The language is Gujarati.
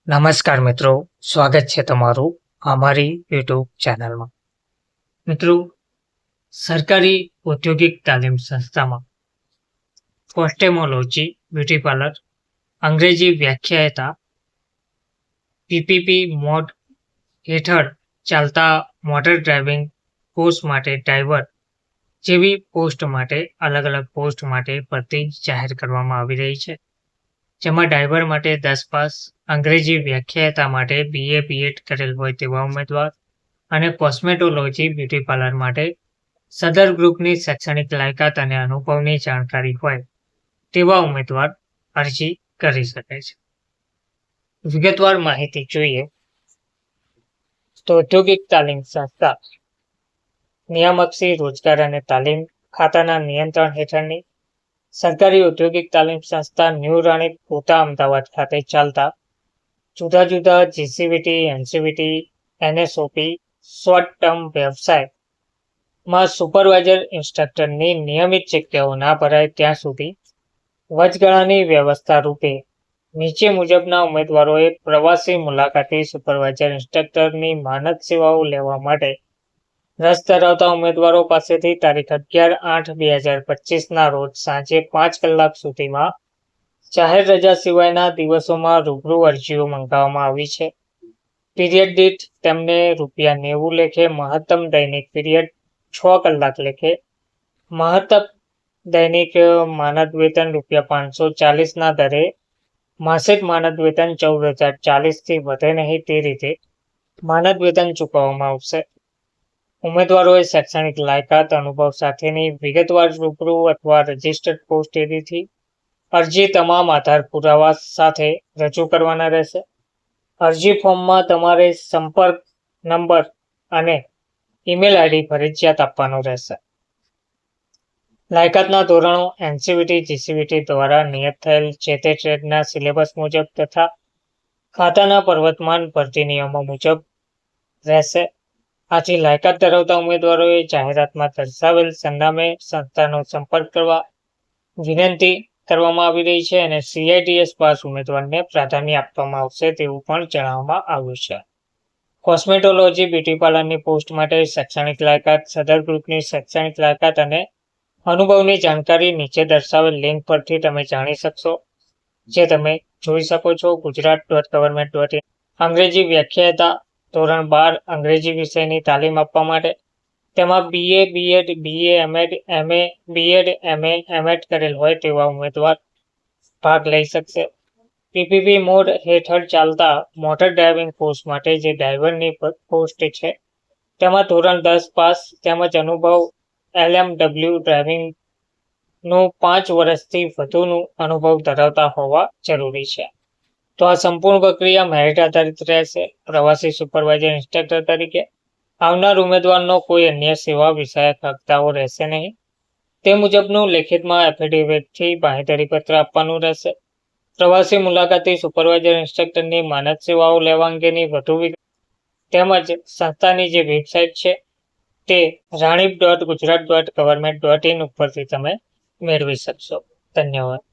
નમસ્કાર મિત્રો, સ્વાગત છે તમારું અમારી યુટ્યુબ ચેનલમાં. મિત્રો, સરકારી ઔદ્યોગિક તાલીમ સંસ્થામાં કોસ્મેટોલોજી બ્યુટી પાર્લર અંગ્રેજી વ્યાખ્યાતા પીપીપી મોડ હેઠળ ચાલતા મોટર ડ્રાઇવિંગ કોર્સ માટે ડ્રાઈવર જેવી પોસ્ટ માટે અલગ અલગ પોસ્ટ માટે ભરતી જાહેર કરવામાં આવી રહી છે, જેમાં ડ્રાઈવર માટે 10 પાસ, અંગ્રેજી વ્યાખ્યાતા માટે BA BEd કરેલ હોય તેવા ઉમેદવાર અને કોસ્મેટોલોજી બ્યુટી પાર્લર માટે સદર ગ્રુપની શૈક્ષણિક લાયકાત અને અનુભવની જાણકારી હોય તેવા ઉમેદવાર અરજી કરી શકે છે. વિગતવાર માહિતી જોઈએ તો ઔદ્યોગિક તાલીમ સંસ્થા નિયામકશ્રી રોજગાર અને તાલીમ ખાતાના નિયંત્રણ હેઠળની સરકારી ઔદ્યોગિક તાલીમ સંસ્થા ન્યૂ રાણીપ કોટા અમદાવાદ ખાતે ચાલતા જુદા જુદા GCVT, NCVT, NSOP short term વ્યવસાયમાં સુપરવાઇઝર ઇન્સ્ટ્રક્ટરની નિયમિત જગ્યાઓ ના ભરાય ત્યાં સુધી વચગાળાની વ્યવસ્થા રૂપે નીચે મુજબના ઉમેદવારોએ પ્રવાસી મુલાકાતી સુપરવાઇઝર ઇન્સ્ટ્રક્ટરની માનદ સેવાઓ લેવા માટે રસ ધરાવતા ઉમેદવારો પાસેથી તારીખ 11/8/2025 ના રોજ સાંજે 5 કલાક સુધીમાં જાહેર રજા સિવાયના દિવસોમાં રૂબરૂ અરજીઓ મંગાવવામાં આવી છે. પીરિયડ દીઠ તેમને ₹90 લેખે, મહત્તમ દૈનિક પીરિયડ 6 કલાક લેખે, મહત્તમ દૈનિક માનદ વેતન ₹540 ના દરે, માસિક માનદ વેતન 14,040 થી વધે નહીં તે રીતે માનદ વેતન ચૂકવવામાં આવશે. ઉમેદવારોએ શૈક્ષણિક લાયકાત અનુભવ સાથેની વિગતવાર રૂબરૂ અથવા રજિસ્ટર્ડ પોસ્ટ એડીથી અરજી તમામ આધાર પુરાવા સાથે રજૂ કરવાના રહેશે. અરજી ફોર્મમાં તમારે સંપર્ક નંબર અને ઈમેલ આઈડી ફરજિયાત આપવાનો રહેશે. લાયકાતના ધોરણો NCVT, GCVT દ્વારા નિયત થયેલ જે તે ટ્રેડના સિલેબસ મુજબ તથા ખાતાના પ્રવર્તમાન ભરતી નિયમો મુજબ રહેશે. આથી લાયકાત ધરાવતા ઉમેદવારોએ જાહેરાતમાં દર્શાવેલ સરનામે સંસ્થાનો સંપર્ક કરવા વિનંતી કરવામાં આવી રહી છે અને CITS પાસ ઉમેદવારને પ્રાધાન્ય આપવામાં આવશે તેવું પણ જણાવવામાં આવ્યું છે. કોસ્મેટોલોજી બ્યુટી પાર્લરની પોસ્ટ માટે શૈક્ષણિક લાયકાત, સદર ગ્રુપની શૈક્ષણિક લાયકાત અને અનુભવની જાણકારી નીચે દર્શાવેલ લિંક પરથી તમે જાણી શકશો, જે તમે જોઈ શકો છો. gujarat.government.in અંગ્રેજી વ્યાખ્યાતા ધોરણ 12 અંગ્રેજી વિષયની તાલીમ આપવા માટે તેમાં BA BEd, BA MEd, MA BEd, MA MEd કરેલ હોય તેવા ઉમેદવાર ભાગ લઈ શકશે. પીપીપી મોડ હેઠળ ચાલતા મોટર ડ્રાઇવિંગ કોર્સ માટે જે ડ્રાઈવરની પોસ્ટ છે તેમાં ધોરણ 10 પાસ તેમજ અનુભવ LMW ડ્રાઇવિંગનું 5 વર્ષથી વધુનું અનુભવ ધરાવતા હોવા જરૂરી છે. તો આ સંપૂર્ણ પ્રક્રિયા મેરિટ આધારિત રહેશે. પ્રવાસી સુપરવાઇઝર ઇન્સ્ટ્રક્ટર તરીકે આવનાર ઉમેદવારનો કોઈ અન્ય સેવા વિષયક હકદારો રહેશે નહીં. તે મુજબનું લેખિતમાં એફિડેવિટથી બાંહેધરી પત્ર આપવાનું રહેશે. પ્રવાસી મુલાકાતી સુપરવાઇઝર ઇન્સ્ટ્રક્ટરની માનદ સેવાઓ લેવા અંગેની વધુ વિગત તેમજ સંસ્થાની જે વેબસાઇટ છે તે ranip.gujarat.government.in ઉપરથી તમે મેળવી શકશો. ધન્યવાદ.